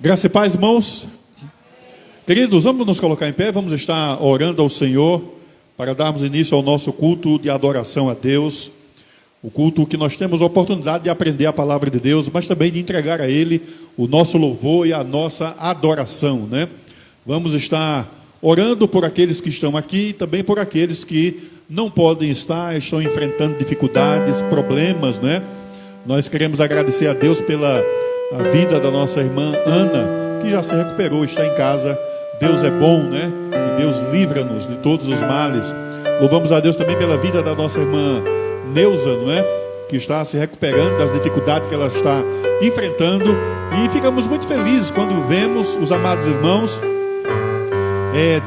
Graça e paz, irmãos. Queridos, vamos nos colocar em pé, vamos estar orando ao Senhor para darmos início ao nosso culto de adoração a Deus. O culto que nós temos a oportunidade de aprender a palavra de Deus, mas também de entregar a Ele o nosso louvor e a nossa adoração, né? Vamos estar orando por aqueles que estão aqui e também por aqueles que não podem estar, estão enfrentando dificuldades, problemas, né? Nós queremos agradecer a Deus pela vida da nossa irmã Ana, que já se recuperou, está em casa. Deus é bom, né? E Deus livra-nos de todos os males. Louvamos a Deus também pela vida da nossa irmã Neuza, não é? Que está se recuperando das dificuldades que ela está enfrentando. E ficamos muito felizes quando vemos os amados irmãos,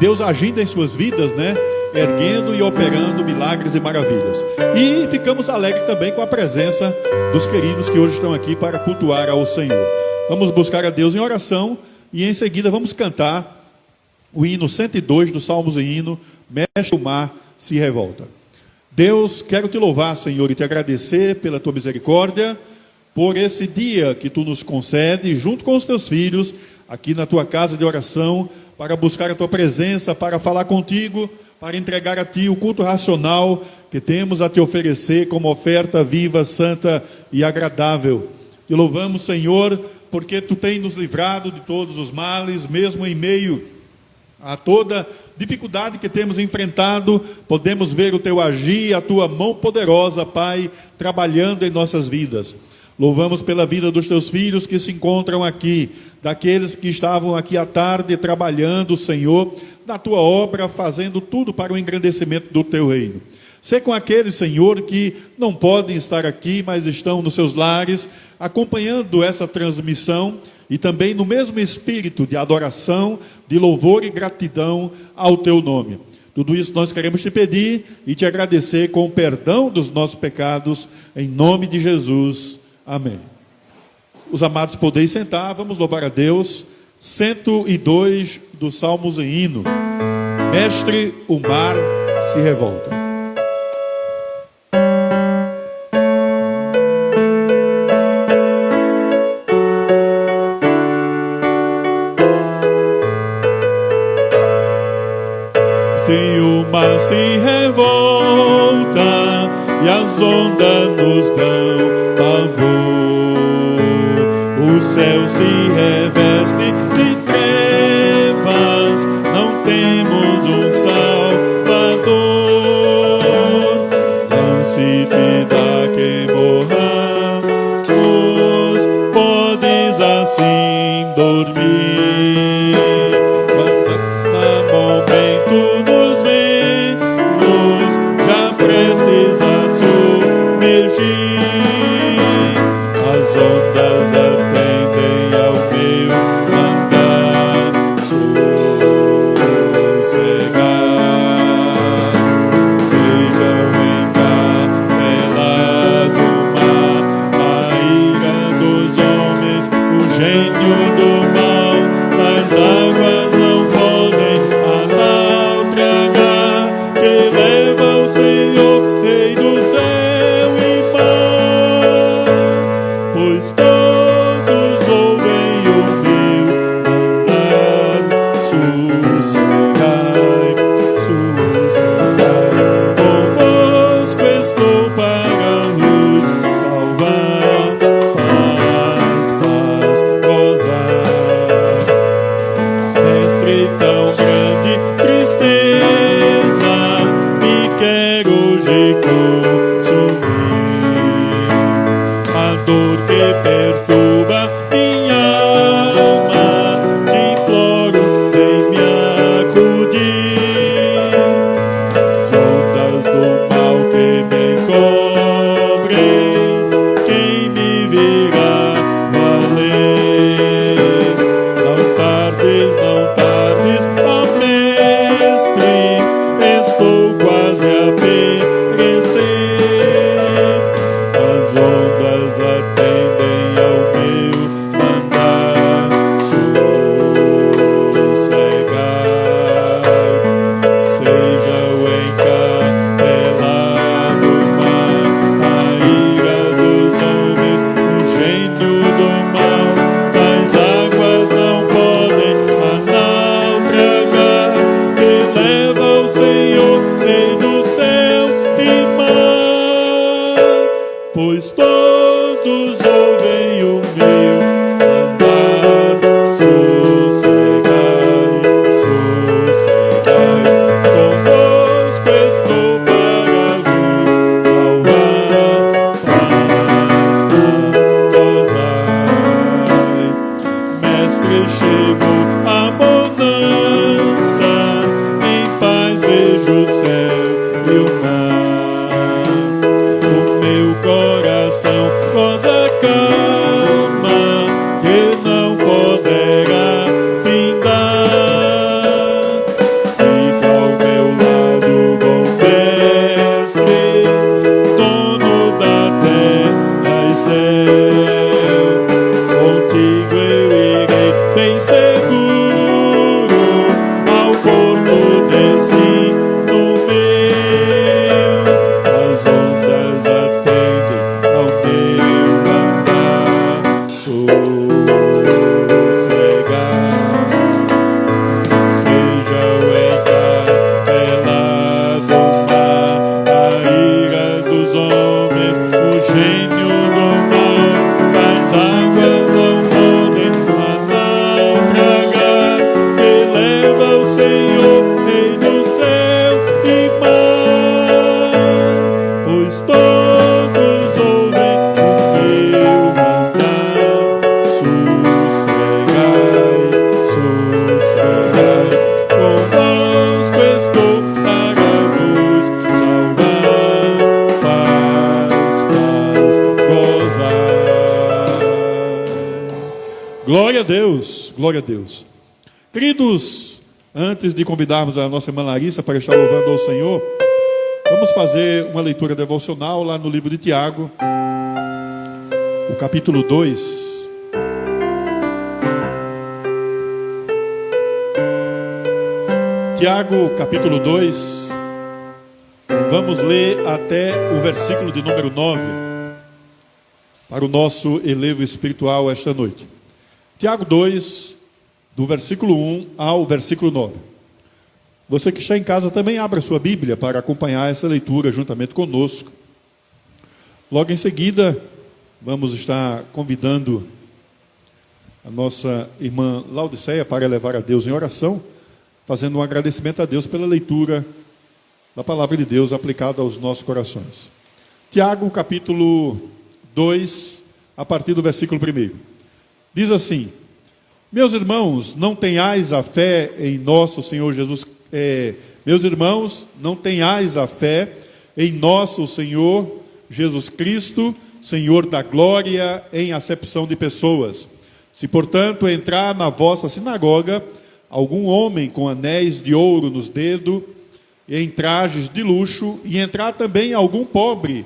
Deus agindo em suas vidas, né? Erguendo e operando milagres e maravilhas. E ficamos alegres também com a presença dos queridos que hoje estão aqui para cultuar ao Senhor. Vamos buscar a Deus em oração e em seguida vamos cantar o hino 102 do Salmos e Hino, Mexe o Mar se Revolta. Deus, quero te louvar, Senhor, e te agradecer pela tua misericórdia, por esse dia que tu nos concede, junto com os teus filhos, aqui na tua casa de oração, para buscar a tua presença, para falar contigo, para entregar a ti o culto racional que temos a te oferecer como oferta viva, santa e agradável. Te louvamos, Senhor, porque tu tens nos livrado de todos os males, mesmo em meio a toda dificuldade que temos enfrentado, podemos ver o teu agir, a tua mão poderosa, Pai, trabalhando em nossas vidas. Louvamos pela vida dos teus filhos que se encontram aqui, daqueles que estavam aqui à tarde trabalhando, Senhor, na tua obra, fazendo tudo para o engrandecimento do teu reino. Sê com aqueles, Senhor, que não podem estar aqui, mas estão nos seus lares, acompanhando essa transmissão, e também no mesmo espírito de adoração, de louvor e gratidão ao teu nome. Tudo isso nós queremos te pedir e te agradecer com o perdão dos nossos pecados, em nome de Jesus. Amém. Os amados podeis sentar, vamos louvar a Deus. 102 do Salmos e Hino. Mestre, o mar se revolta. Se o mar se revolta e as ondas nos dão pavor, o céu se reveste de trevas, não temos um Salvador. Não se fida que morramos, podes assim dormir. Quando a momento nos vemos, já prestes a submergir, as ondas atendem ao meu andar, pois todos ouvem o meu mandar. Sossegai, sossegai, convosco estou para vos salvar. Paz, paz, gozai. Mestre, chegou a bonança, em paz vejo o céu e o mar. O meu coração goza calma, que não poderá findar. Fica ao meu lado, bom mestre, dono da terra e céu. Contigo eu irei bem seguro ao porto destino meu. As ondas atendem ao meu andar. Sossegai, seja o encarcelado mar, a ira dos homens, o gênio do mal. As águas não podem a naufragar, que leva o Senhor, Rei do céu e mar. Pois todos ouvem o meu mandar. Sossegai, sossegai, convosco estou para vos salvar. Paz, paz, gozai. Glória a Deus, glória a Deus. Queridos, antes de convidarmos a nossa irmã Larissa para estar louvando ao Senhor, vamos fazer uma leitura devocional lá no livro de Tiago, o capítulo 2. Tiago, capítulo 2, vamos ler até o versículo de número 9, para o nosso elevo espiritual esta noite. Tiago 2, do versículo 1 ao versículo 9. Você que está em casa também abra sua Bíblia para acompanhar essa leitura juntamente conosco. Logo em seguida, vamos estar convidando a nossa irmã Laudiceia para levar a Deus em oração, fazendo um agradecimento a Deus pela leitura da palavra de Deus aplicada aos nossos corações. Tiago, capítulo 2, a partir do versículo 1. Diz assim: meus irmãos, não tenhais a fé em nosso Senhor Jesus. Meus irmãos, não tenhais a fé em nosso Senhor Jesus Cristo, Senhor da glória, em acepção de pessoas. Se, portanto, entrar na vossa sinagoga algum homem com anéis de ouro nos dedos, e em trajes de luxo, e entrar também algum pobre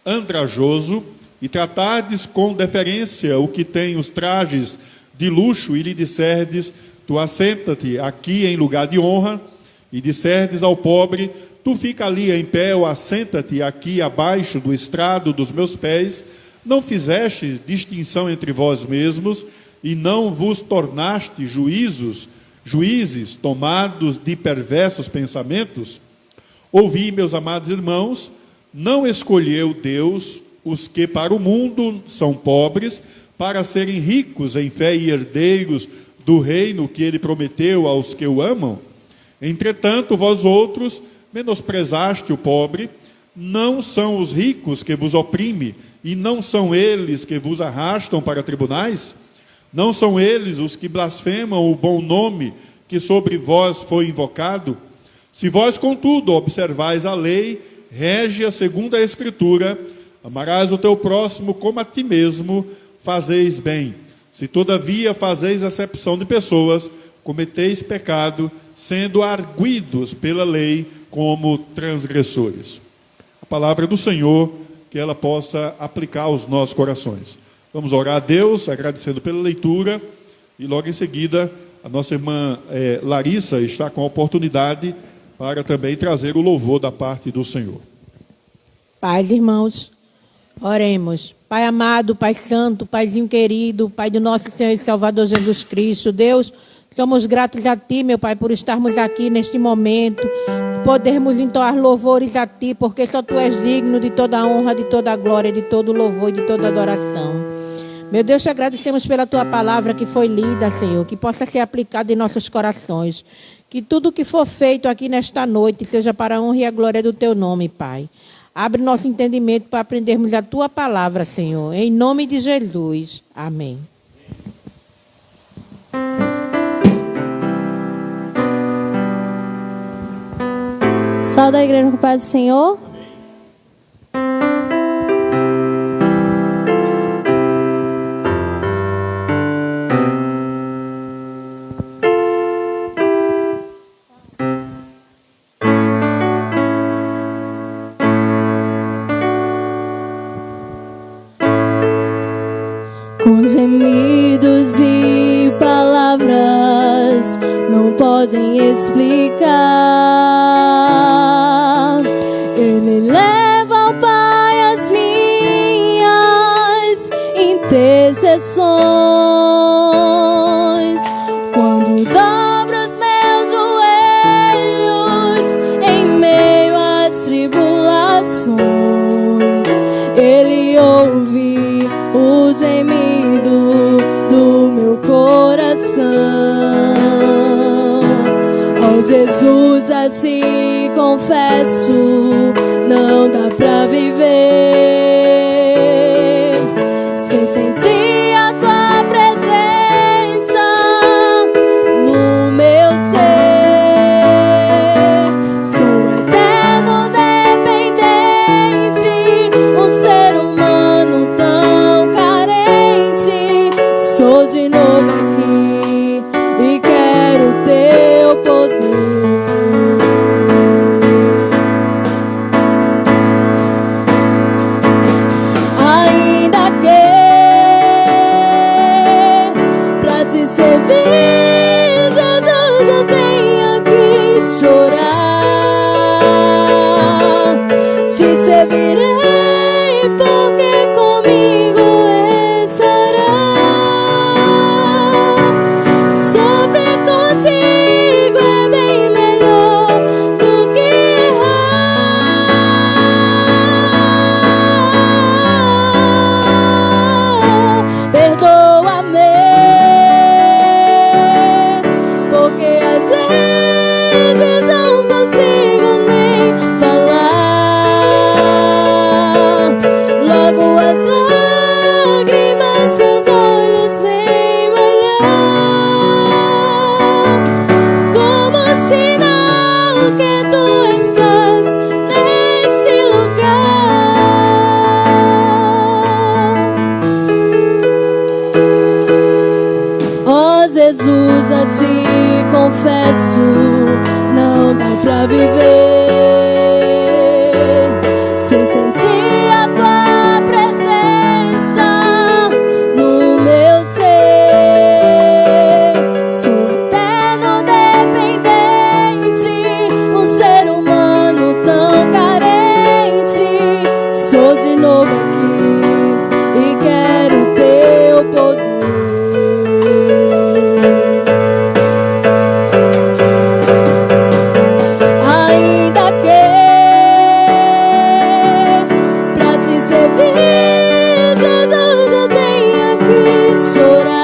andrajoso, e tratardes com deferência o que tem os trajes de luxo, e lhe disserdes: tu assenta-te aqui em lugar de honra, e disserdes ao pobre: tu fica ali em pé, ou assenta-te aqui abaixo do estrado dos meus pés, não fizeste distinção entre vós mesmos, e não vos tornaste juízes tomados de perversos pensamentos? Ouvi, meus amados irmãos, não escolheu Deus os que para o mundo são pobres, para serem ricos em fé e herdeiros do reino que ele prometeu aos que o amam? Entretanto, vós outros menosprezaste o pobre. Não são os ricos que vos oprimem, e não são eles que vos arrastam para tribunais? Não são eles os que blasfemam o bom nome que sobre vós foi invocado? Se vós, contudo, observais a lei, régia segundo a Escritura: amarás o teu próximo como a ti mesmo, fazeis bem. Se todavia fazeis acepção de pessoas, cometeis pecado, sendo arguidos pela lei como transgressores. A palavra do Senhor, que ela possa aplicar aos nossos corações. Vamos orar a Deus, agradecendo pela leitura, e logo em seguida a nossa irmã Larissa está com a oportunidade para também trazer o louvor da parte do Senhor. Paz, irmãos, oremos. Pai amado, Pai santo, Paizinho querido, Pai do nosso Senhor e Salvador Jesus Cristo, Deus, somos gratos a Ti, meu Pai, por estarmos aqui neste momento, podermos entoar louvores a Ti, porque só Tu és digno de toda a honra, de toda a glória, de todo o louvor e de toda a adoração. Meu Deus, te agradecemos pela Tua palavra que foi lida, Senhor, que possa ser aplicada em nossos corações. Que tudo que for feito aqui nesta noite seja para a honra e a glória do Teu nome, Pai. Abre nosso entendimento para aprendermos a Tua palavra, Senhor. Em nome de Jesus. Amém. Salve a igreja com o Pai do Senhor. Com gemidos e palavras não podem explicar. Ele leva ao Pai as minhas intercessões. Quando dobro os meus joelhos em meio às tribulações, Ele ouve o gemido do meu coração. Ó Jesus, a Ti confesso, não dá pra viver sem sentir a Tua presença no meu ser. Sou eterno dependente, um ser humano tão carente. Sou de novo aqui e quero Teu poder. Ainda que pra Te servir, Jesus, eu tenha que chorar. Te servirei porque comigo estará. Sofrer contigo é bem melhor do que errar. Perdoa-me, porque às vezes não consigo nem falar. Logo as lágrimas meus olhos embalhar, como sinal que Tu estás neste lugar. Ó Jesus, a Ti confesso, não dá pra viver sem sentir a Tua presença no meu ser. Sou eterno dependente, um ser humano tão carente. Sou de novo aqui e quero Teu poder. Ainda que pra Te servir, Jesus, eu tenha que chorar.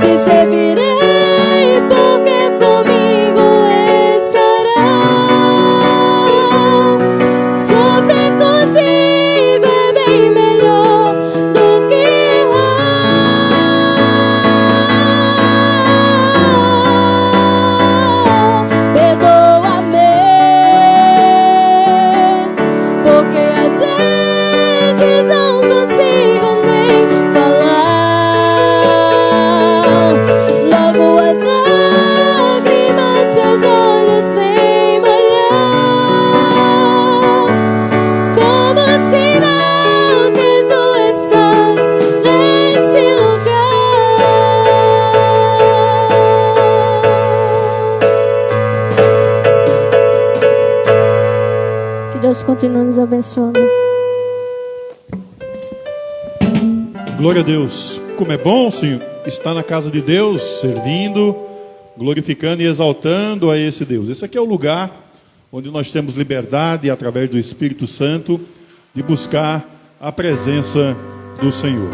Te servirei porque comigo estará. Sofrer contigo é bem melhor do que errar. Perdoa-me, porque às vezes não consigo nem falar. Logo as lágrimas meus olhos embalhar, como sinal que Tu estás neste lugar. Que Deus continue nos abençoando. Glória a Deus. Como é bom, Senhor, estar na casa de Deus, servindo, glorificando e exaltando a esse Deus. Esse aqui é o lugar onde nós temos liberdade, através do Espírito Santo, de buscar a presença do Senhor.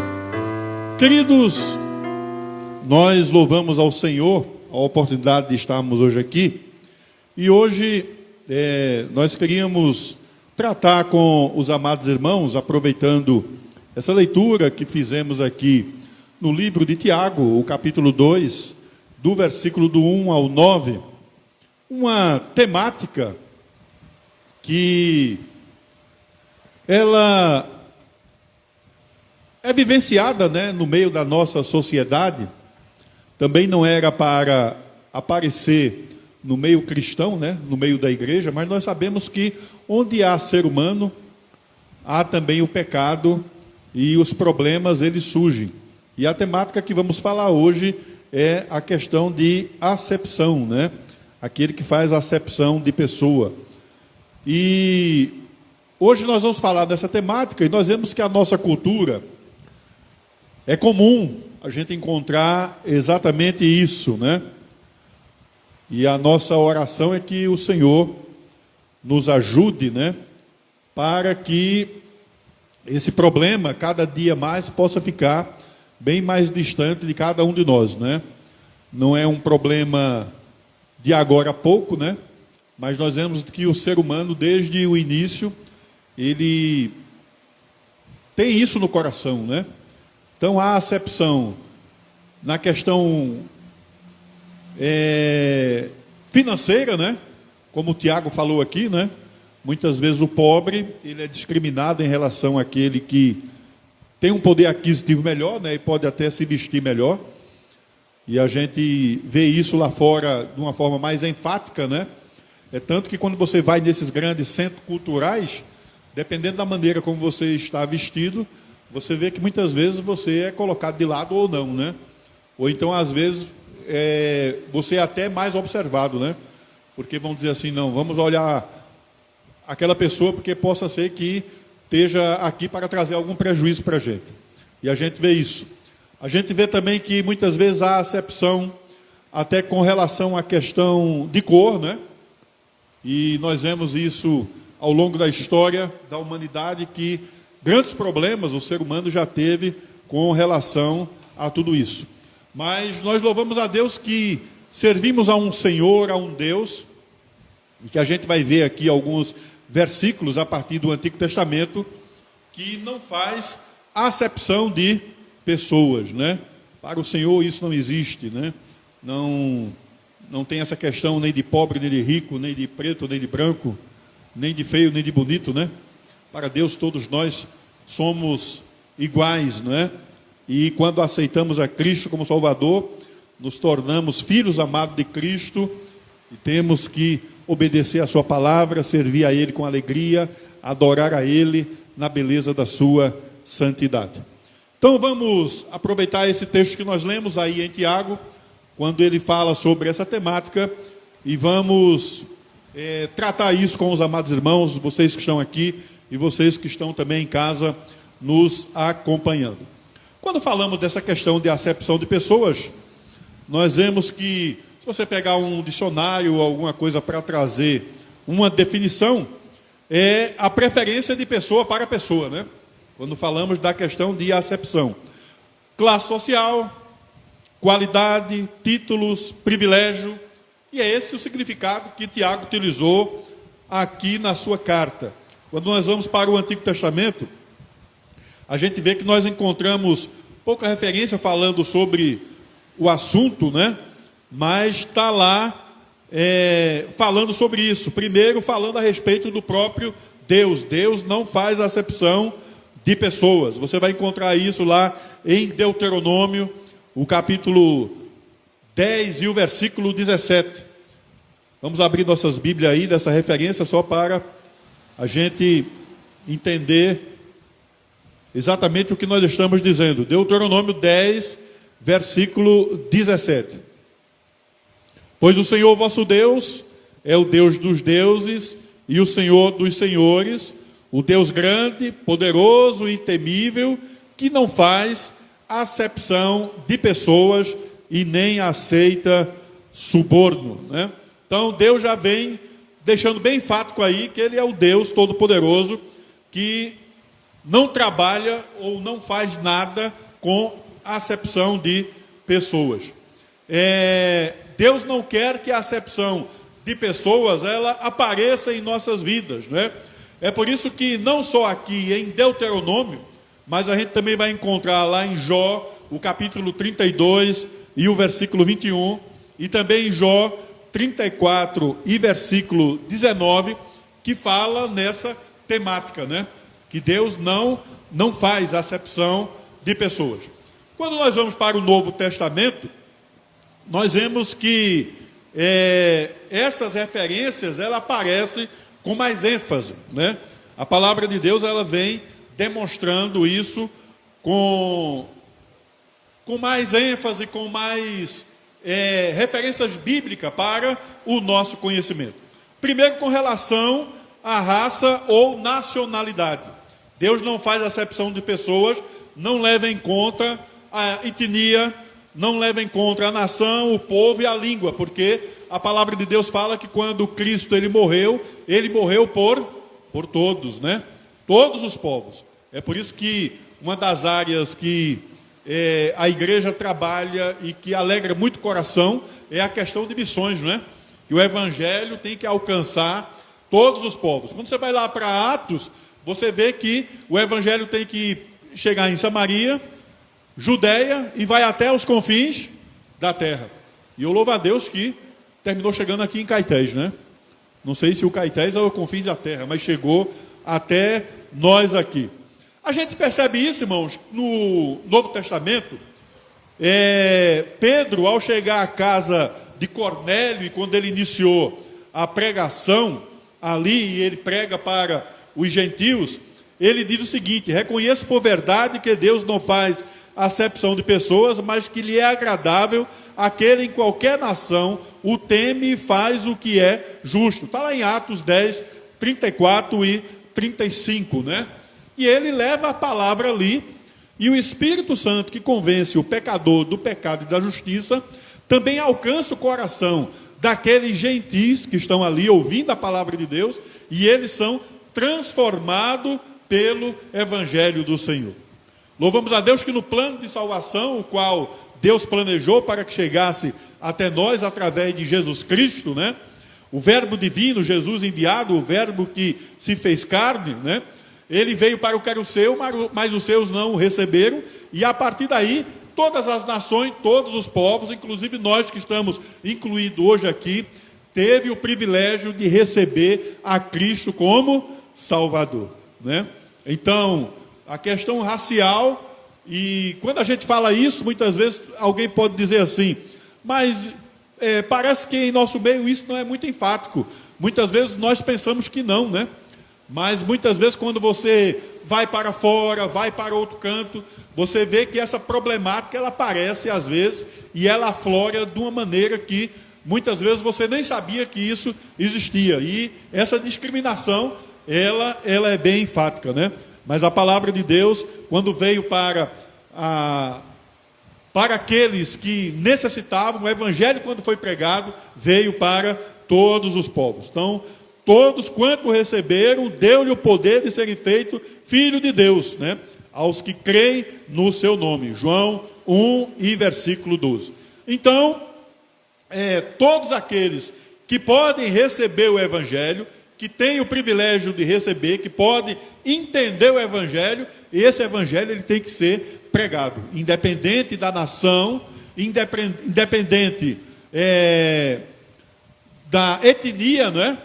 Queridos, nós louvamos ao Senhor a oportunidade de estarmos hoje aqui, e hoje nós queríamos tratar com os amados irmãos, aproveitando essa leitura que fizemos aqui no livro de Tiago, o capítulo 2, do versículo do 1 ao 9, uma temática que ela é vivenciada, né, no meio da nossa sociedade. Também não era para aparecer no meio cristão, né, no meio da igreja, mas nós sabemos que onde há ser humano, há também o pecado e os problemas, eles surgem. E a temática que vamos falar hoje é a questão de acepção, né? Aquele que faz acepção de pessoa. E hoje nós vamos falar dessa temática, e nós vemos que a nossa cultura é comum a gente encontrar exatamente isso, né? E a nossa oração é que o Senhor nos ajude, né? Para que esse problema, cada dia mais, possa ficar bem mais distante de cada um de nós, né? Não é um problema de agora a pouco, né? Mas nós vemos que o ser humano, desde o início, ele tem isso no coração, né? Então, há acepção na questão financeira, né? Como o Tiago falou aqui, né? Muitas vezes o pobre, ele é discriminado em relação àquele que tem um poder aquisitivo melhor, né? E pode até se vestir melhor. E a gente vê isso lá fora de uma forma mais enfática, né? É tanto que quando você vai nesses grandes centros culturais, dependendo da maneira como você está vestido, você vê que muitas vezes você é colocado de lado ou não, né? Ou então, às vezes, você é até mais observado, né? Porque vão dizer assim, não, vamos olhar aquela pessoa porque possa ser que esteja aqui para trazer algum prejuízo para a gente. E a gente vê isso. A gente vê também que muitas vezes há acepção até com relação à questão de cor, né? E nós vemos isso ao longo da história da humanidade, que grandes problemas o ser humano já teve com relação a tudo isso. Mas nós louvamos a Deus que servimos a um Senhor, a um Deus, e que a gente vai ver aqui alguns versículos a partir do Antigo Testamento, que não faz acepção de pessoas, né? Para o Senhor isso não existe, né? Não tem essa questão nem de pobre, nem de rico, nem de preto, nem de branco, nem de feio, nem de bonito, né? Para Deus todos nós somos iguais, né? E quando aceitamos a Cristo como Salvador, nos tornamos filhos amados de Cristo, e temos que obedecer a sua palavra, servir a Ele com alegria, adorar a Ele na beleza da sua santidade. Então vamos aproveitar esse texto que nós lemos aí em Tiago, quando ele fala sobre essa temática, e vamos tratar isso com os amados irmãos, vocês que estão aqui e vocês que estão também em casa nos acompanhando. Quando falamos dessa questão de acepção de pessoas, nós vemos que, se você pegar um dicionário ou alguma coisa para trazer uma definição, é a preferência de pessoa para pessoa, né? Quando falamos da questão de acepção. Classe social, qualidade, títulos, privilégio, e é esse o significado que Tiago utilizou aqui na sua carta. Quando nós vamos para o Antigo Testamento, a gente vê que nós encontramos pouca referência falando sobre o assunto, né? Mas está lá falando sobre isso. Primeiro, falando a respeito do próprio Deus. Deus não faz acepção de pessoas. Você vai encontrar isso lá em Deuteronômio, o capítulo 10 e o versículo 17. Vamos abrir nossas Bíblias aí, dessa referência, só para a gente entender exatamente o que nós estamos dizendo. Deuteronômio 10, versículo 17. Pois o Senhor vosso Deus é o Deus dos deuses e o Senhor dos senhores, o Deus grande, poderoso e temível, que não faz acepção de pessoas e nem aceita suborno, né? Então Deus já vem deixando bem enfático aí que Ele é o Deus Todo-Poderoso, que não trabalha ou não faz nada com acepção de pessoas. Deus não quer que a acepção de pessoas ela apareça em nossas vidas, né? É por isso que não só aqui em Deuteronômio, mas a gente também vai encontrar lá em Jó, o capítulo 32 e o versículo 21, e também em Jó 34 e versículo 19, que fala nessa temática, né? Que Deus não faz acepção de pessoas. Quando nós vamos para o Novo Testamento, nós vemos que essas referências ela aparecem com mais ênfase, né? A palavra de Deus ela vem demonstrando isso com mais ênfase, com mais referências bíblicas para o nosso conhecimento. Primeiro, com relação à raça ou nacionalidade. Deus não faz acepção de pessoas, não leva em conta a etnia, não leva em conta a nação, o povo e a língua, porque a palavra de Deus fala que quando Cristo ele morreu por todos, né? Todos os povos. É por isso que uma das áreas que a igreja trabalha e que alegra muito o coração é a questão de missões, né? Que o evangelho tem que alcançar todos os povos. Quando você vai lá para Atos, você vê que o evangelho tem que chegar em Samaria, Judeia e vai até os confins da terra. E eu louvo a Deus que terminou chegando aqui em Caetés, né? Não sei se o Caetés é o confins da terra, mas chegou até nós aqui. A gente percebe isso, irmãos, no Novo Testamento. Pedro, ao chegar à casa de Cornélio, e quando ele iniciou a pregação ali, e ele prega para os gentios, ele diz o seguinte: reconheço por verdade que Deus não faz acepção de pessoas, mas que lhe é agradável aquele em qualquer nação o teme e faz o que é justo. Está lá em Atos 10, 34 e 35, né? E ele leva a palavra ali, e o Espírito Santo que convence o pecador do pecado e da justiça, também alcança o coração daqueles gentis que estão ali ouvindo a palavra de Deus, e eles são transformados pelo Evangelho do Senhor. Louvamos a Deus que no plano de salvação, o qual Deus planejou para que chegasse até nós através de Jesus Cristo, né? O verbo divino, Jesus enviado, o verbo que se fez carne, né? Ele veio para o que era o seu, mas os seus não o receberam, e a partir daí, todas as nações, todos os povos, inclusive nós que estamos incluídos hoje aqui, teve o privilégio de receber a Cristo como Salvador, né? Então, a questão racial, e quando a gente fala isso, muitas vezes alguém pode dizer assim, mas parece que em nosso meio isso não é muito enfático. Muitas vezes nós pensamos que não, né? Mas muitas vezes quando você vai para fora, vai para outro canto, você vê que essa problemática ela aparece às vezes e ela aflora de uma maneira que muitas vezes você nem sabia que isso existia. E essa discriminação, ela é bem enfática, né? Mas a palavra de Deus, quando veio para aqueles que necessitavam, o evangelho quando foi pregado, veio para todos os povos. Então, todos quanto receberam, deu-lhe o poder de serem feitos filhos de Deus, né? Aos que creem no seu nome. João 1 e versículo 12. Então, todos aqueles que podem receber o evangelho, que têm o privilégio de receber, que podem entender o evangelho, esse evangelho ele tem que ser pregado, independente da nação, independente da etnia, não é?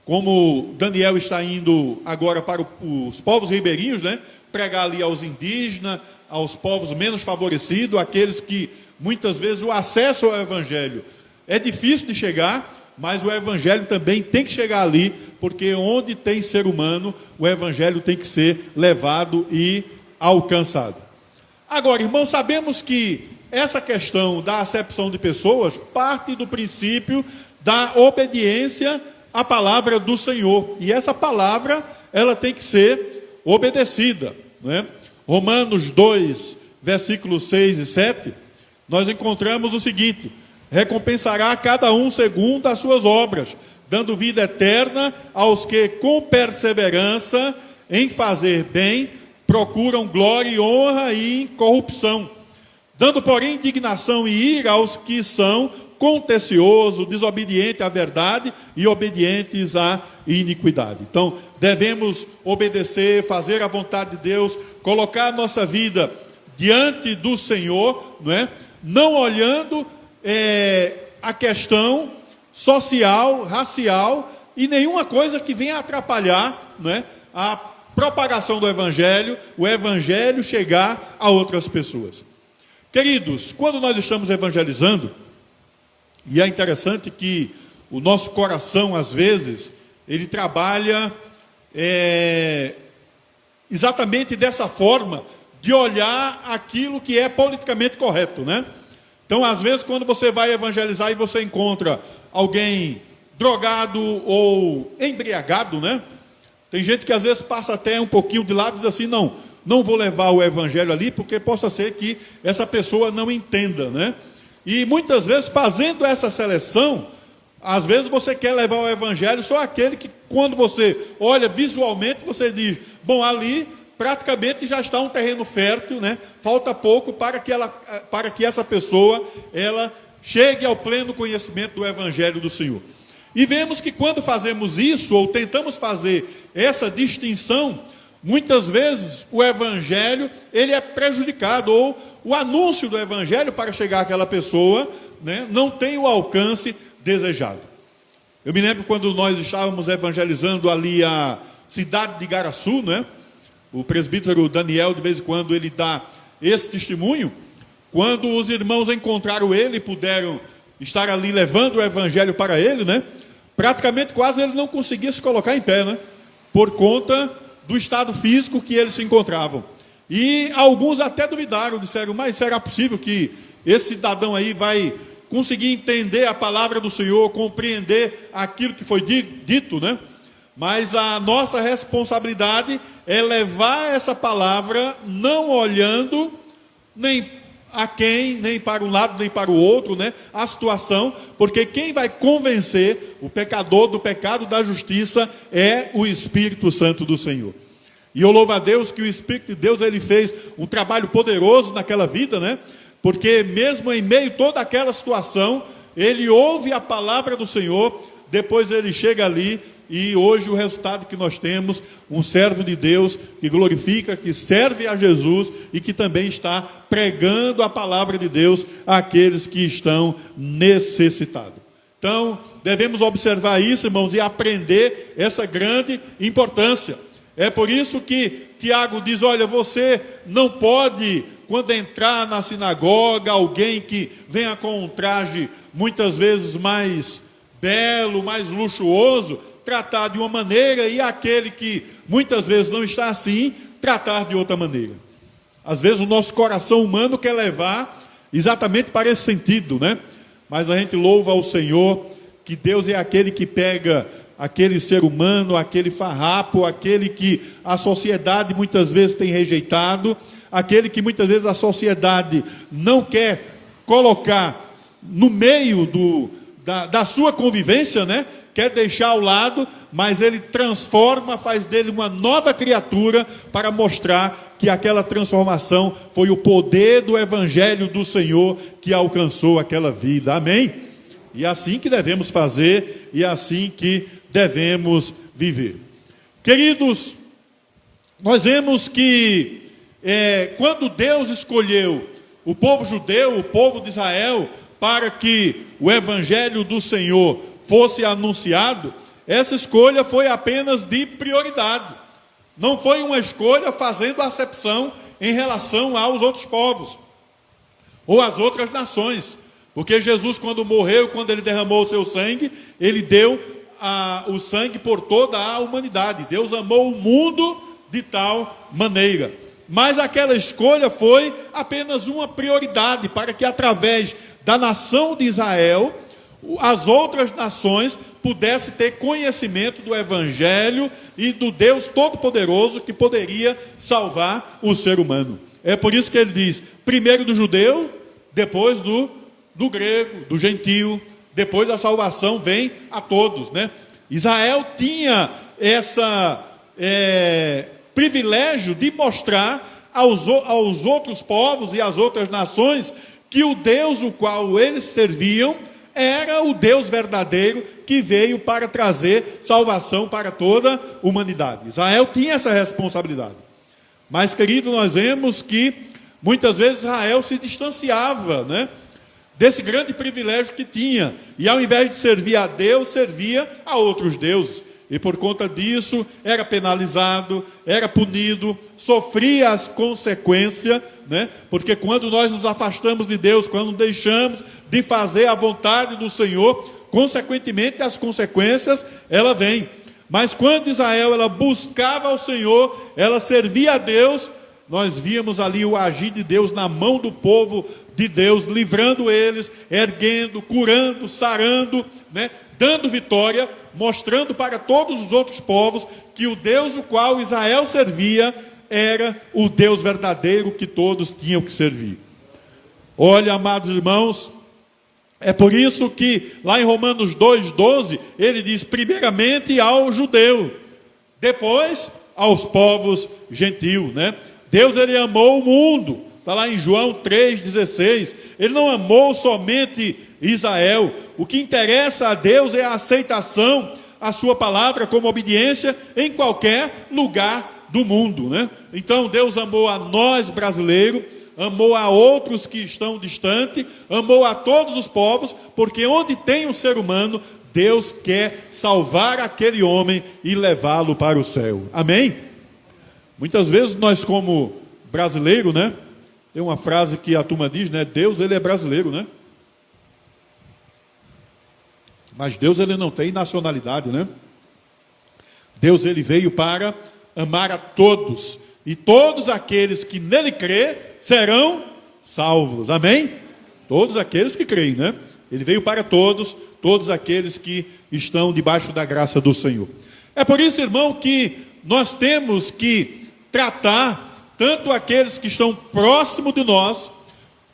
Como Daniel está indo agora para os povos ribeirinhos, né? Pregar ali aos indígenas, aos povos menos favorecidos, aqueles que muitas vezes o acesso ao evangelho é difícil de chegar, mas o evangelho também tem que chegar ali, porque onde tem ser humano, o evangelho tem que ser levado e alcançado. Agora, irmãos, sabemos que essa questão da acepção de pessoas parte do princípio da obediência à palavra do Senhor. E essa palavra, ela tem que ser obedecida, né? Romanos 2, versículos 6 e 7, nós encontramos o seguinte: recompensará cada um segundo as suas obras, dando vida eterna aos que com perseverança em fazer bem procuram glória e honra e incorrupção, dando porém indignação e ira aos que são contenciosos, desobedientes à verdade e obedientes à iniquidade. Então, devemos obedecer, fazer a vontade de Deus, colocar a nossa vida diante do Senhor, não é? Não olhando a questão social, racial e nenhuma coisa que venha atrapalhar, não é? A propagação do Evangelho, o Evangelho chegar a outras pessoas. Queridos, quando nós estamos evangelizando, e é interessante que o nosso coração, às vezes, ele trabalha exatamente dessa forma, de olhar aquilo que é politicamente correto, né? Então, às vezes, quando você vai evangelizar e você encontra alguém drogado ou embriagado, né? Tem gente que às vezes passa até um pouquinho de lado e diz assim, não vou levar o evangelho ali, porque possa ser que essa pessoa não entenda, né? E muitas vezes, fazendo essa seleção, às vezes você quer levar o evangelho só aquele que, quando você olha visualmente, você diz, bom, ali praticamente já está um terreno fértil, né? Falta pouco para que essa pessoa ela chegue ao pleno conhecimento do evangelho do Senhor. E vemos que quando fazemos isso, ou tentamos fazer essa distinção, muitas vezes o evangelho ele é prejudicado, ou o anúncio do evangelho para chegar àquela pessoa, né, não tem o alcance desejado. Eu me lembro quando nós estávamos evangelizando ali a cidade de Igaraçu, né? O presbítero Daniel, de vez em quando, ele dá esse testemunho. Quando os irmãos encontraram ele e puderam estar ali levando o evangelho para ele, né? Praticamente quase ele não conseguia se colocar em pé, né? Por conta do estado físico que eles se encontravam. E alguns até duvidaram, disseram, mas será possível que esse cidadão aí vai conseguir entender a palavra do Senhor, compreender aquilo que foi dito, né? Mas a nossa responsabilidade é levar essa palavra não olhando nem a quem, nem para um lado, nem para o outro, né? A situação, porque quem vai convencer o pecador do pecado, da justiça, é o Espírito Santo do Senhor. E eu louvo a Deus que o Espírito de Deus, ele fez um trabalho poderoso naquela vida, né? Porque mesmo em meio a toda aquela situação, ele ouve a palavra do Senhor, depois ele chega ali, e hoje o resultado que nós temos, um servo de Deus que glorifica, que serve a Jesus e que também está pregando a palavra de Deus àqueles que estão necessitados. Então, devemos observar isso, irmãos, e aprender essa grande importância. É por isso que Tiago diz, olha, você não pode, quando entrar na sinagoga, alguém que venha com um traje muitas vezes mais belo, mais luxuoso, tratar de uma maneira, e aquele que muitas vezes não está assim, tratar de outra maneira. Às vezes o nosso coração humano quer levar exatamente para esse sentido, né? Mas a gente louva ao Senhor, que Deus é aquele que pega aquele ser humano, aquele farrapo, aquele que a sociedade muitas vezes tem rejeitado, aquele que muitas vezes a sociedade não quer colocar no meio da sua convivência, né? Quer deixar ao lado, mas ele transforma, faz dele uma nova criatura para mostrar que aquela transformação foi o poder do Evangelho do Senhor que alcançou aquela vida. Amém? E é assim que devemos fazer, e é assim que devemos viver. Queridos, nós vemos que quando Deus escolheu o povo judeu, o povo de Israel, para que o Evangelho do Senhor fosse anunciado, essa escolha foi apenas de prioridade. Não foi uma escolha fazendo acepção em relação aos outros povos ou às outras nações. Porque Jesus, quando morreu, quando ele derramou o seu sangue, ele deu o sangue por toda a humanidade. Deus amou o mundo de tal maneira. Mas aquela escolha foi apenas uma prioridade para que através da nação de Israel, as outras nações pudessem ter conhecimento do Evangelho e do Deus Todo-Poderoso que poderia salvar o ser humano. É por isso que ele diz, primeiro do judeu, depois do do grego, do gentio. Depois a salvação vem a todos, né? Israel tinha essa privilégio de mostrar aos outros povos e às outras nações que o Deus o qual eles serviam era o Deus verdadeiro que veio para trazer salvação para toda a humanidade. Israel tinha essa responsabilidade. Mas, querido, nós vemos que muitas vezes Israel se distanciava, né, desse grande privilégio que tinha. E ao invés de servir a Deus, servia a outros deuses. E por conta disso, era penalizado, era punido, sofria as consequências, né? Porque quando nós nos afastamos de Deus, quando deixamos de fazer a vontade do Senhor, consequentemente as consequências, ela vem. Mas quando Israel, ela buscava ao Senhor, ela servia a Deus, nós víamos ali o agir de Deus na mão do povo de Deus, livrando eles, erguendo, curando, sarando, né? Dando vitória, mostrando para todos os outros povos que o Deus o qual Israel servia era o Deus verdadeiro que todos tinham que servir. Olha, amados irmãos, é por isso que lá em Romanos 2,12, ele diz primeiramente ao judeu, depois aos povos gentios, né? Deus, ele amou o mundo, está lá em João 3,16, ele não amou somente Israel. O que interessa a Deus é a aceitação à sua palavra como obediência em qualquer lugar do mundo, né? Então Deus amou a nós brasileiros, amou a outros que estão distantes, amou a todos os povos, porque onde tem um ser humano, Deus quer salvar aquele homem e levá-lo para o céu. Amém? Muitas vezes nós, como brasileiro, né? Tem uma frase que a turma diz, né? Deus, ele é brasileiro, né? Mas Deus, ele não tem nacionalidade, né? Deus, ele veio para amar a todos, e todos aqueles que nele crê serão salvos. Amém? Todos aqueles que creem, né? Ele veio para todos, todos aqueles que estão debaixo da graça do Senhor. É por isso, irmão, que nós temos que tratar tanto aqueles que estão próximos de nós,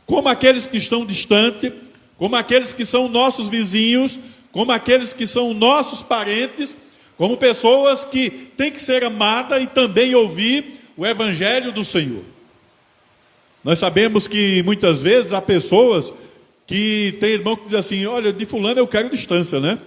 como aqueles que estão distantes, como aqueles que são nossos vizinhos, como aqueles que são nossos parentes, como pessoas que têm que ser amadas e também ouvir o Evangelho do Senhor. Nós sabemos que muitas vezes há pessoas que tem irmão que diz assim, olha, de fulano eu quero distância, né?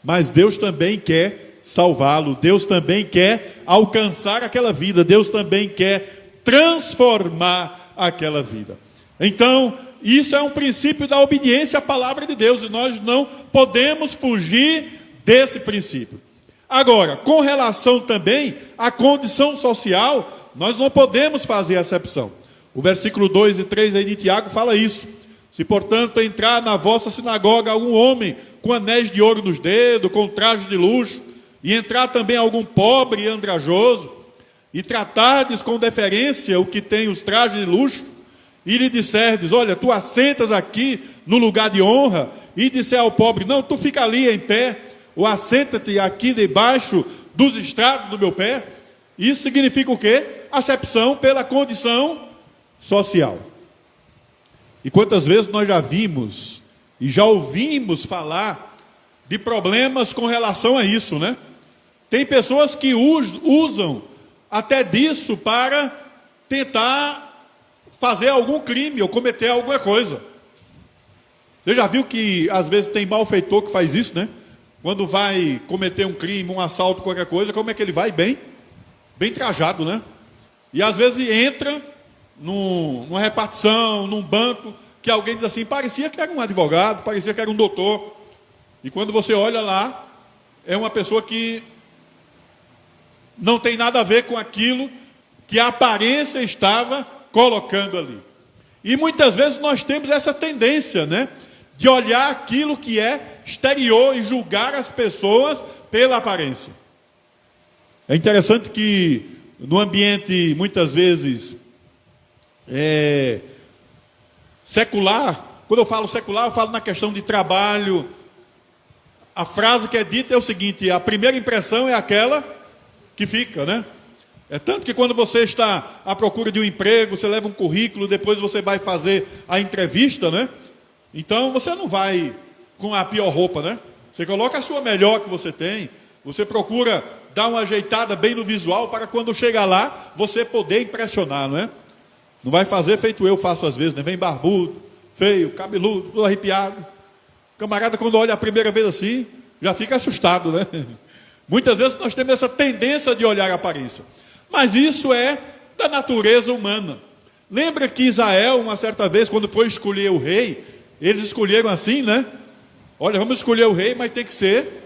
Mas Deus também quer salvá-lo, Deus também quer alcançar aquela vida, Deus também quer transformar aquela vida. Então, isso é um princípio da obediência à palavra de Deus, e nós não podemos fugir desse princípio. Agora, com relação também à condição social, nós não podemos fazer acepção. O versículo 2 e 3 aí de Tiago fala isso. Se, portanto, entrar na vossa sinagoga algum homem com anéis de ouro nos dedos, com traje de luxo, e entrar também algum pobre e andrajoso, e tratardes com deferência o que tem os trajes de luxo, e lhe disserdes, olha, tu assentas aqui no lugar de honra, e disser ao pobre, não, tu fica ali em pé, ou assenta-te aqui debaixo dos estrados do meu pé. Isso significa o quê? Acepção pela condição social. E quantas vezes nós já vimos e já ouvimos falar de problemas com relação a isso, né? Tem pessoas que usam até disso para tentar fazer algum crime ou cometer alguma coisa. Você já viu que às vezes tem malfeitor que faz isso, né? Quando vai cometer um crime, um assalto, qualquer coisa, como é que ele vai? Bem trajado, né? E às vezes entra numa repartição, num banco, que alguém diz assim, parecia que era um advogado, parecia que era um doutor. E quando você olha lá, é uma pessoa que não tem nada a ver com aquilo que a aparência estava colocando ali. E muitas vezes nós temos essa tendência, né? De olhar aquilo que é exterior e julgar as pessoas pela aparência. É interessante que no ambiente, muitas vezes, secular, quando eu falo secular, eu falo na questão de trabalho. A frase que é dita é o seguinte, a primeira impressão é aquela que fica, né? É tanto que quando você está à procura de um emprego, você leva um currículo, depois você vai fazer a entrevista, né? Então você não vai com a pior roupa, né? Você coloca a sua melhor que você tem, você procura dar uma ajeitada bem no visual para quando chegar lá, você poder impressionar, não é? Não vai fazer feito eu faço às vezes, né? Vem barbudo, feio, cabeludo, tudo arrepiado. Camarada, quando olha a primeira vez assim, já fica assustado, né? Muitas vezes nós temos essa tendência de olhar a aparência. Mas isso é da natureza humana. Lembra que Israel, uma certa vez, quando foi escolher o rei, eles escolheram assim, né? Olha, vamos escolher o rei, mas tem que ser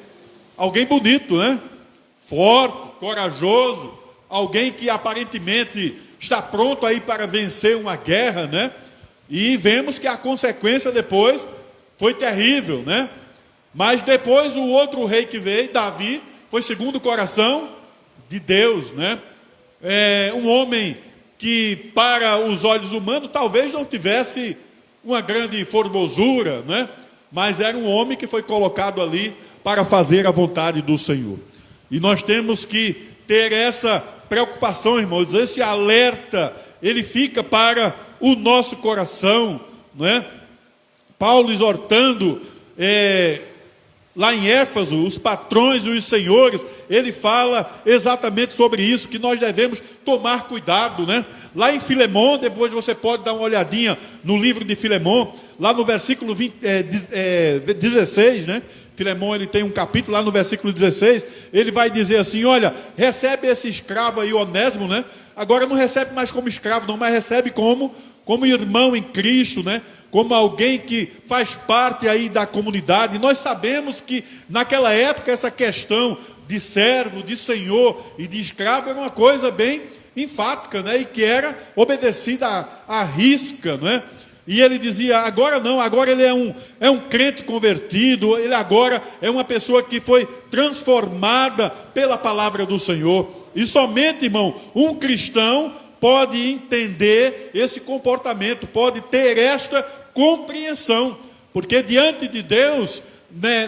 alguém bonito, né? Forte, corajoso, alguém que aparentemente está pronto aí para vencer uma guerra, né? E vemos que a consequência depois foi terrível, né? Mas depois o outro rei que veio, Davi, foi segundo o coração de Deus, né? Um homem que para os olhos humanos talvez não tivesse uma grande formosura, né? Mas era um homem que foi colocado ali para fazer a vontade do Senhor. E nós temos que ter essa preocupação, irmãos, esse alerta, ele fica para o nosso coração, né? Paulo exortando lá em Éfeso, os patrões e os senhores, ele fala exatamente sobre isso, que nós devemos tomar cuidado, né? Lá em Filemão, depois você pode dar uma olhadinha no livro de Filemão, lá no versículo 16, né? Filemão, ele tem um capítulo lá no versículo 16, ele vai dizer assim, olha, recebe esse escravo aí, Onésimo, né? Agora não recebe mais como escravo, não, mas recebe como irmão em Cristo, né? Como alguém que faz parte aí da comunidade. E nós sabemos que naquela época essa questão de servo, de senhor e de escravo era uma coisa bem enfática, né? E que era obedecida à risca, né? E ele dizia, agora não, agora ele é um crente convertido, ele agora é uma pessoa que foi transformada pela palavra do Senhor. E somente, irmão, um cristão pode entender esse comportamento, pode ter esta compreensão, porque diante de Deus, né,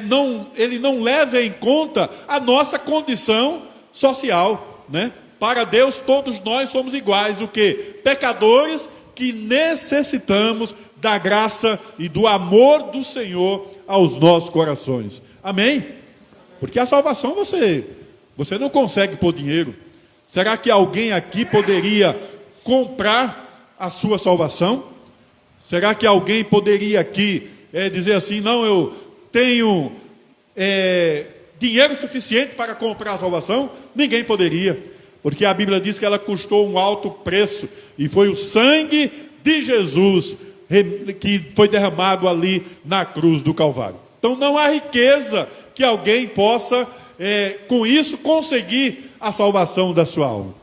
ele não leva em conta a nossa condição social, né? Para Deus todos nós somos iguais, o quê? Pecadores que necessitamos da graça e do amor do Senhor aos nossos corações. Amém? Porque a salvação você não consegue por dinheiro. Será que alguém aqui poderia comprar a sua salvação? Será que alguém poderia aqui dizer assim, não, eu tenho dinheiro suficiente para comprar a salvação? Ninguém poderia. Porque a Bíblia diz que ela custou um alto preço, e foi o sangue de Jesus que foi derramado ali na cruz do Calvário. Então não há riqueza que alguém possa, com isso, conseguir a salvação da sua alma.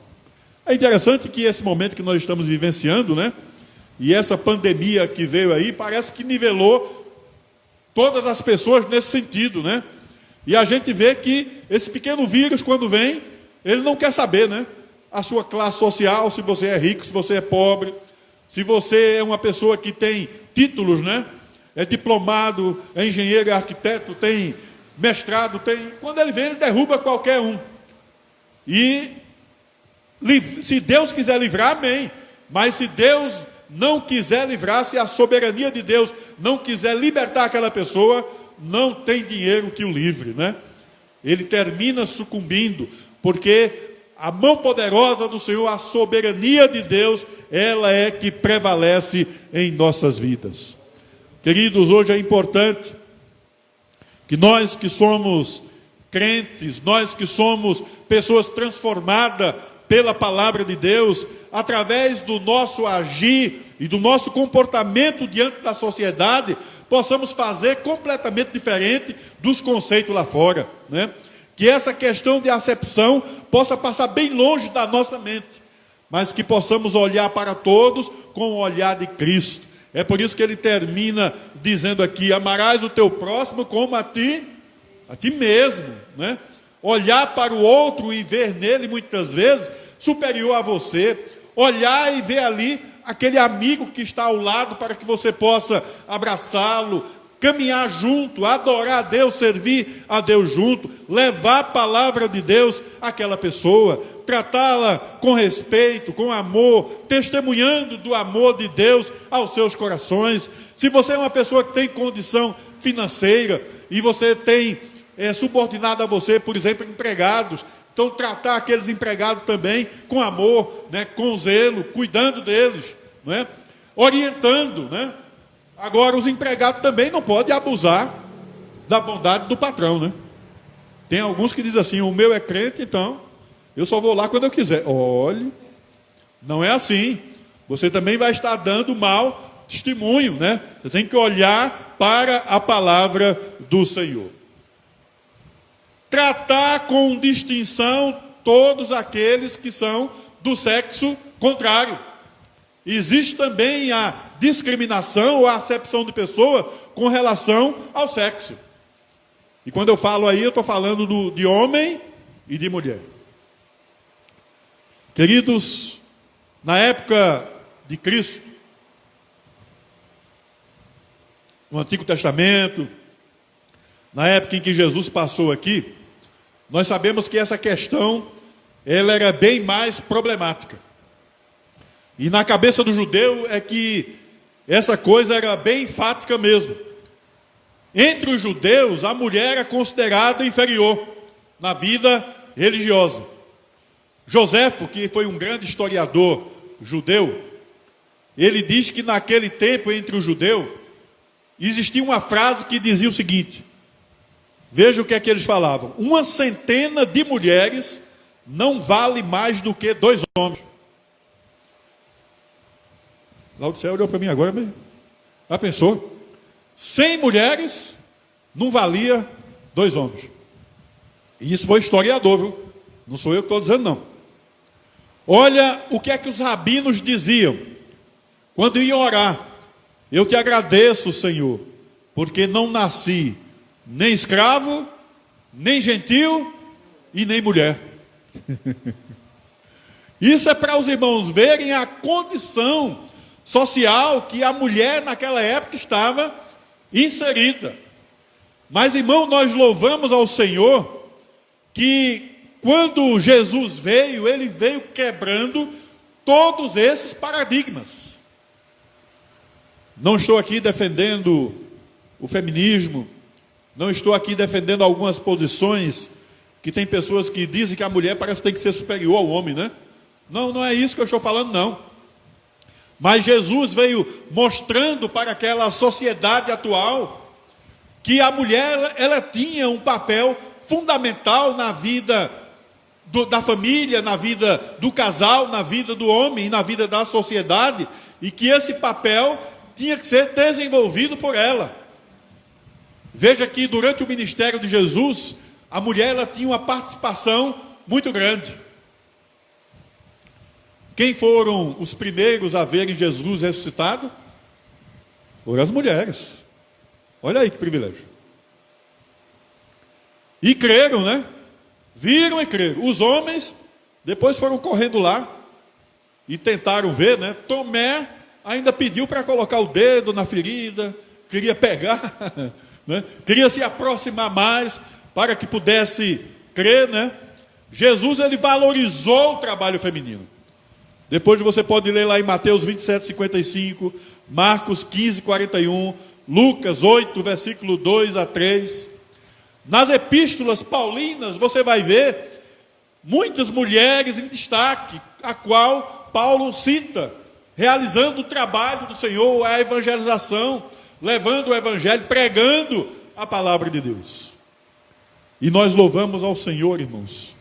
É interessante que esse momento que nós estamos vivenciando, né? E essa pandemia que veio aí, parece que nivelou todas as pessoas nesse sentido, né? E a gente vê que esse pequeno vírus, quando vem, ele não quer saber, né? A sua classe social, se você é rico, se você é pobre, se você é uma pessoa que tem títulos, né? É diplomado, é engenheiro, é arquiteto, tem mestrado, tem... Quando ele vem, ele derruba qualquer um. E se Deus quiser livrar, amém. Mas se Deus não quiser livrar, se a soberania de Deus não quiser libertar aquela pessoa, não tem dinheiro que o livre, né? Ele termina sucumbindo, porque a mão poderosa do Senhor, a soberania de Deus, ela é que prevalece em nossas vidas. Queridos, hoje é importante que nós que somos crentes, nós que somos pessoas transformadas pela palavra de Deus, através do nosso agir e do nosso comportamento diante da sociedade, possamos fazer completamente diferente dos conceitos lá fora, né? Que essa questão de acepção possa passar bem longe da nossa mente, mas que possamos olhar para todos com o olhar de Cristo. É por isso que ele termina dizendo aqui, amarás o teu próximo como a ti mesmo, né? Olhar para o outro e ver nele muitas vezes superior a você, olhar e ver ali aquele amigo que está ao lado para que você possa abraçá-lo, caminhar junto, adorar a Deus, servir a Deus junto, levar a palavra de Deus àquela pessoa, tratá-la com respeito, com amor, testemunhando do amor de Deus aos seus corações. Se você é uma pessoa que tem condição financeira e você tem subordinado a você, por exemplo, empregados, então tratar aqueles empregados também com amor, né, com zelo, cuidando deles, né, orientando, né? Agora, os empregados também não podem abusar da bondade do patrão, né? Tem alguns que dizem assim: o meu é crente, então eu só vou lá quando eu quiser. Olhe, não é assim. Você também vai estar dando mau testemunho, né? Você tem que olhar para a palavra do Senhor. Tratar com distinção todos aqueles que são do sexo contrário. Existe também a discriminação ou a acepção de pessoa com relação ao sexo. E quando eu falo aí, eu estou falando de homem e de mulher. Queridos, na época de Cristo, no Antigo Testamento, na época em que Jesus passou aqui, nós sabemos que essa questão ela era bem mais problemática. E na cabeça do judeu é que essa coisa era bem enfática mesmo. Entre os judeus, a mulher é considerada inferior na vida religiosa. Joséfo, que foi um grande historiador judeu, ele diz que naquele tempo, entre o judeu, existia uma frase que dizia o seguinte: veja o que é que eles falavam: 100 de mulheres não vale mais do que 2 homens. Laodicea olhou para mim agora, mas já pensou? 100 mulheres não valia 2 homens. E isso foi historiador, viu? Não sou eu que estou dizendo, não. Olha o que é que os rabinos diziam quando iam orar: eu te agradeço, Senhor, porque não nasci nem escravo, nem gentil e nem mulher. Isso é para os irmãos verem a condição social que a mulher naquela época estava inserida. Mas, irmão, nós louvamos ao Senhor que quando Jesus veio, ele veio quebrando todos esses paradigmas. Não estou aqui defendendo o feminismo, não estou aqui defendendo algumas posições que tem pessoas que dizem que a mulher parece que tem que ser superior ao homem, né? Não, não é isso que eu estou falando, não. Mas Jesus veio mostrando para aquela sociedade atual que a mulher ela tinha um papel fundamental na vida da família, na vida do casal, na vida do homem e na vida da sociedade, e que esse papel tinha que ser desenvolvido por ela. Veja que durante o ministério de Jesus, a mulher ela tinha uma participação muito grande. Quem foram os primeiros a verem Jesus ressuscitado? Foram as mulheres. Olha aí que privilégio. E creram, né? Viram e creram. Os homens depois foram correndo lá e tentaram ver, né? Tomé ainda pediu para colocar o dedo na ferida, queria pegar, né? Queria se aproximar mais para que pudesse crer, né? Jesus ele valorizou o trabalho feminino. Depois você pode ler lá em Mateus 27, 55, Marcos 15, 41, Lucas 8, versículo 2 a 3. Nas epístolas paulinas você vai ver muitas mulheres em destaque, a qual Paulo cita, realizando o trabalho do Senhor, a evangelização, levando o evangelho, pregando a palavra de Deus. E nós louvamos ao Senhor, irmãos,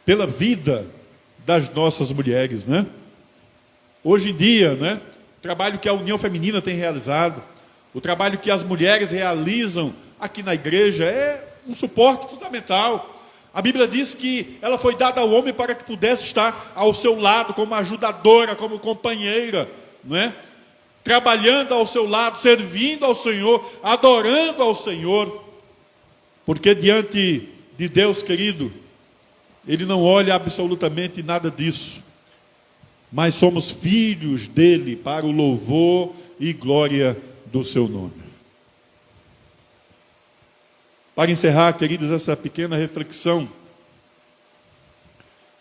pela vida das nossas mulheres, né? Hoje em dia, né? O trabalho que a União Feminina tem realizado, o trabalho que as mulheres realizam aqui na igreja é um suporte fundamental. A Bíblia diz que ela foi dada ao homem para que pudesse estar ao seu lado como ajudadora, como companheira, não é? Trabalhando ao seu lado, servindo ao Senhor, adorando ao Senhor, porque diante de Deus, querido, Ele não olha absolutamente nada disso, mas somos filhos dele para o louvor e glória do seu nome. Para encerrar, queridos, essa pequena reflexão,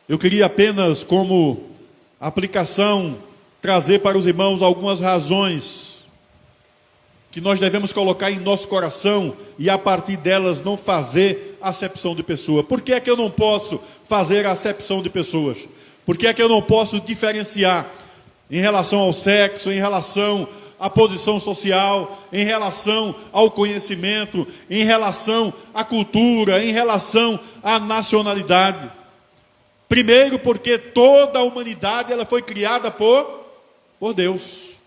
eu queria apenas, como aplicação, trazer para os irmãos algumas razões que nós devemos colocar em nosso coração e a partir delas não fazer acepção de pessoa. Por que é que eu não posso fazer acepção de pessoas? Por que é que eu não posso diferenciar em relação ao sexo, em relação à posição social, em relação ao conhecimento, em relação à cultura, em relação à nacionalidade? Primeiro, porque toda a humanidade ela foi criada por Deus.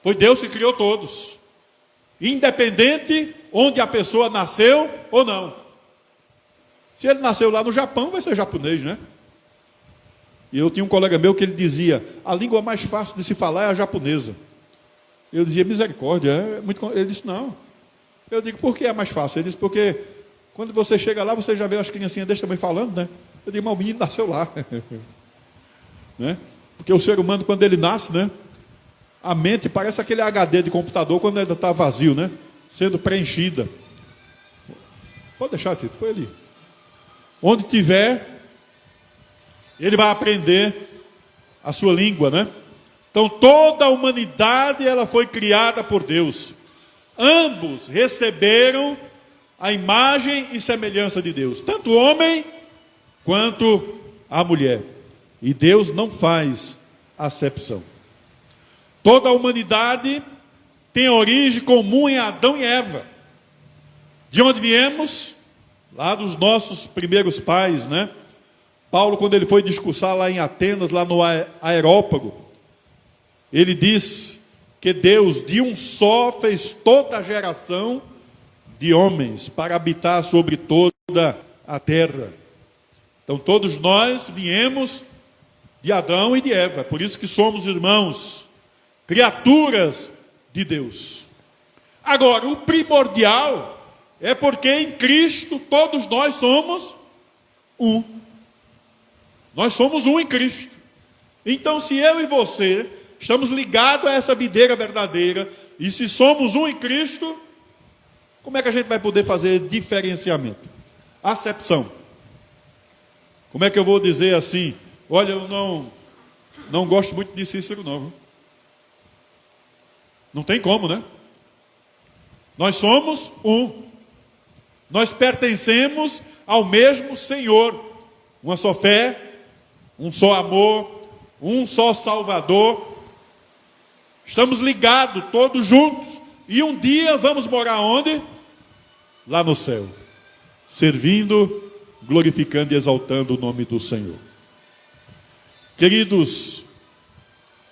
Foi Deus que criou todos, independente onde a pessoa nasceu ou não. Se ele nasceu lá no Japão, vai ser japonês, né? E eu tinha um colega meu que ele dizia: a língua mais fácil de se falar é a japonesa. Eu dizia: misericórdia, é muito... Ele disse: não. Eu digo: por que é mais fácil? Ele disse: porque quando você chega lá, você já vê as criancinhas desse tamanho falando, né? Eu digo: mas o menino nasceu lá. Né? Porque o ser humano, quando ele nasce, né? A mente parece aquele HD de computador quando ainda está vazio, né? Sendo preenchida. Pode deixar, Tito, foi ali. Onde tiver, ele vai aprender a sua língua, né? Então toda a humanidade ela foi criada por Deus. Ambos receberam a imagem e semelhança de Deus, tanto o homem quanto a mulher. E Deus não faz acepção. Toda a humanidade tem origem comum em Adão e Eva. De onde viemos? Lá dos nossos primeiros pais, né? Paulo, quando ele foi discursar lá em Atenas, lá no Areópago, ele diz que Deus de um só fez toda a geração de homens para habitar sobre toda a terra. Então todos nós viemos de Adão e de Eva, por isso que somos irmãos, criaturas de Deus. Agora, o primordial é porque em Cristo todos nós somos um. Nós somos um em Cristo. Então, se eu e você estamos ligados a essa videira verdadeira, e se somos um em Cristo, como é que a gente vai poder fazer diferenciamento? Acepção. Como é que eu vou dizer assim: olha, eu não gosto muito de Cícero, não. Não tem como, né? Nós somos um. Nós pertencemos ao mesmo Senhor. Uma só fé, um só amor, um só Salvador. Estamos ligados todos juntos. E um dia vamos morar onde? Lá no céu. Servindo, glorificando e exaltando o nome do Senhor. Queridos,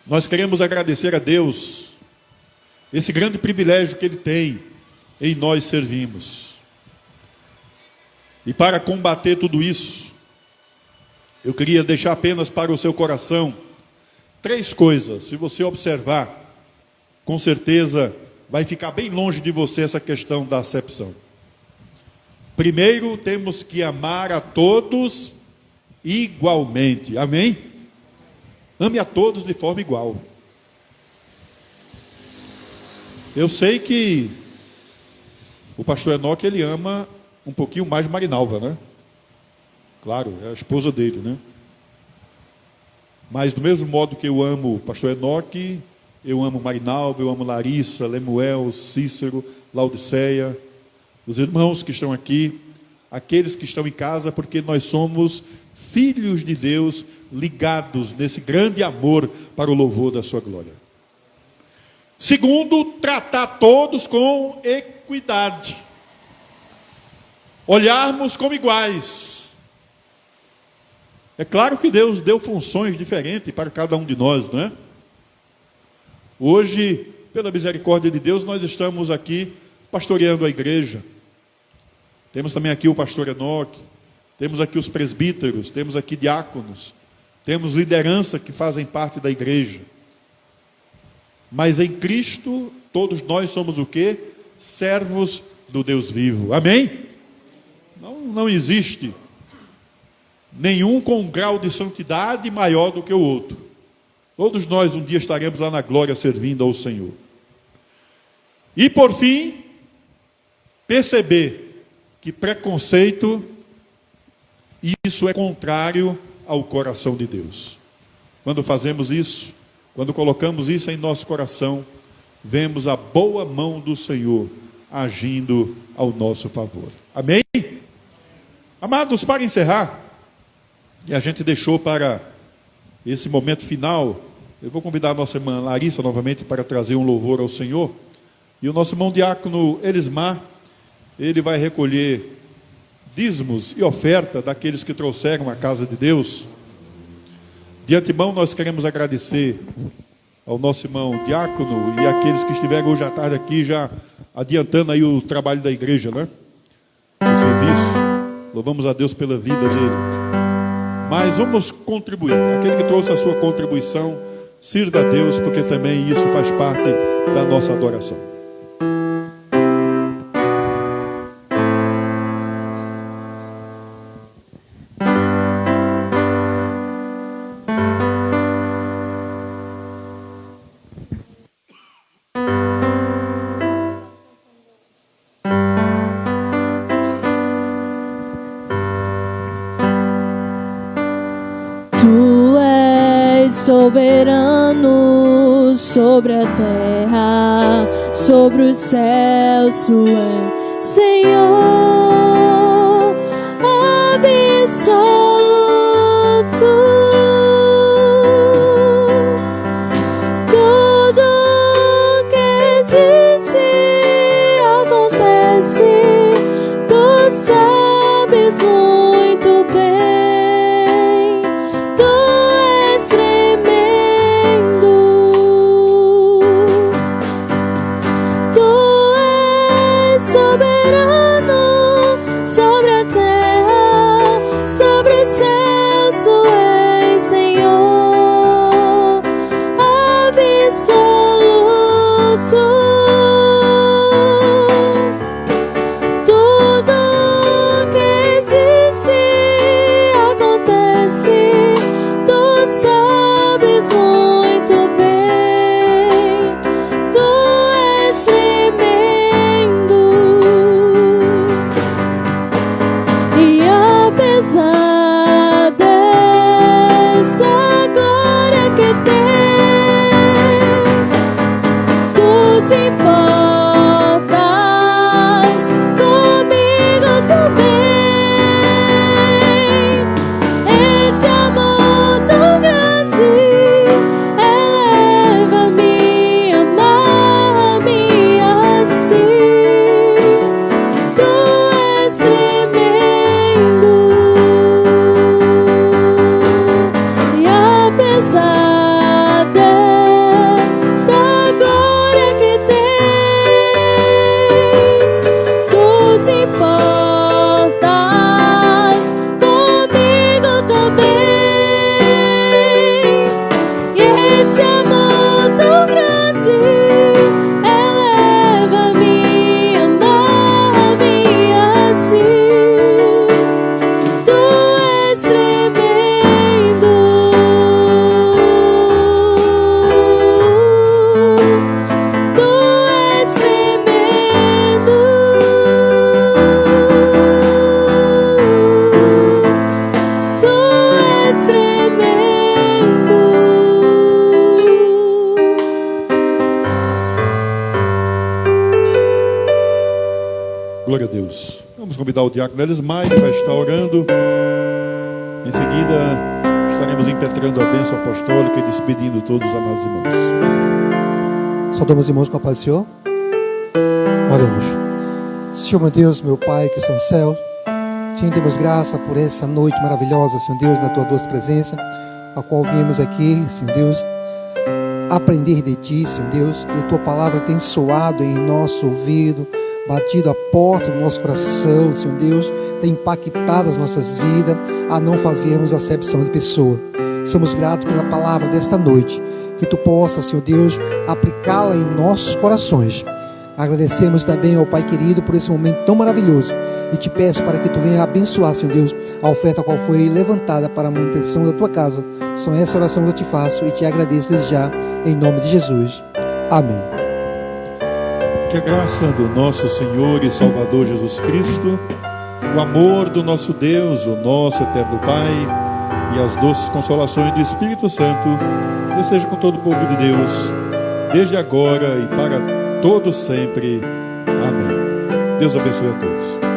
nós queremos agradecer a Deus esse grande privilégio que Ele tem em nós servirmos. E para combater tudo isso, eu queria deixar apenas para o seu coração 3 coisas. Se você observar, com certeza vai ficar bem longe de você essa questão da acepção. Primeiro, temos que amar a todos igualmente. Amém? Ame a todos de forma igual. Eu sei que o pastor Enoque, ele ama um pouquinho mais Marinalva, né? Claro, é a esposa dele, né? Mas do mesmo modo que eu amo o pastor Enoque, eu amo Marinalva, eu amo Larissa, Lemuel, Cícero, Laodiceia, os irmãos que estão aqui, aqueles que estão em casa, porque nós somos filhos de Deus, ligados nesse grande amor para o louvor da sua glória. Segundo, tratar todos com equidade. Olharmos como iguais. É claro que Deus deu funções diferentes para cada um de nós, não é? Hoje, pela misericórdia de Deus, nós estamos aqui pastoreando a igreja. Temos também aqui o pastor Enoque, temos aqui os presbíteros, temos aqui diáconos, temos liderança que fazem parte da igreja. Mas em Cristo, todos nós somos o quê? Servos do Deus vivo. Amém? Não existe nenhum com um grau de santidade maior do que o outro. Todos nós um dia estaremos lá na glória servindo ao Senhor. E por fim, perceber que preconceito, isso é contrário ao coração de Deus. Quando fazemos isso, quando colocamos isso em nosso coração, vemos a boa mão do Senhor agindo ao nosso favor. Amém? Amados, para encerrar, e a gente deixou para esse momento final, eu vou convidar a nossa irmã Larissa novamente para trazer um louvor ao Senhor, e o nosso irmão diácono Elismar, ele vai recolher dízimos e oferta daqueles que trouxeram a casa de Deus. De antemão nós queremos agradecer ao nosso irmão diácono e aqueles que estiveram hoje à tarde aqui já adiantando aí o trabalho da igreja, né? O serviço. Louvamos a Deus pela vida dele. Mas vamos contribuir. Aquele que trouxe a sua contribuição, sirva a Deus, porque também isso faz parte da nossa adoração. Soberano sobre a terra, sobre os céus, tu és Senhor absoluto. Tudo que existe acontece, tu sabes muito bem. Tu és tremendo. Tu és soberano sobre a terra, sobre os céus, tu és Senhor absoluto. Tudo que existe acontece, tu sabes muito bem. Tu és tremendo. E apesar dessa glória que tem, tu te importas comigo também. Esse amor tão grande eleva-me, amar-me a ti. Tu és tremendo. E apesar da glória que tem, tu te importas comigo também. E esse amor tão grande eleva-me, amar-me a ti. Tu és tremendo. Tu és tremendo. Tu és tremendo. Glória a Deus. Vamos convidar o diácono Elismar, ele vai estar orando. Em seguida, estaremos impetrando a bênção apostólica e despedindo todos os amados irmãos. Saudamos os irmãos com a paz do Senhor. Oramos. Senhor, meu Deus, meu Pai, que está no céu, te rendemos graça por essa noite maravilhosa, Senhor Deus, na tua doce presença, a qual viemos aqui, Senhor Deus, aprender de ti, Senhor Deus, e a tua palavra tem soado em nosso ouvido, batido a porta do nosso coração, Senhor Deus, tem impactado as nossas vidas, a não fazermos acepção de pessoa. Somos gratos pela palavra desta noite, que tu possa, Senhor Deus, aplicá-la em nossos corações. Agradecemos também ao Pai querido por esse momento tão maravilhoso, e te peço para que tu venha abençoar, Senhor Deus, a oferta a qual foi levantada para a manutenção da tua casa. São essa oração que eu te faço e te agradeço desde já, em nome de Jesus. Amém. Que a graça do nosso Senhor e Salvador Jesus Cristo, o amor do nosso Deus, o nosso eterno Pai, e as doces consolações do Espírito Santo, Deus seja com todo o povo de Deus, desde agora e para todos sempre. Amém. Deus abençoe a todos.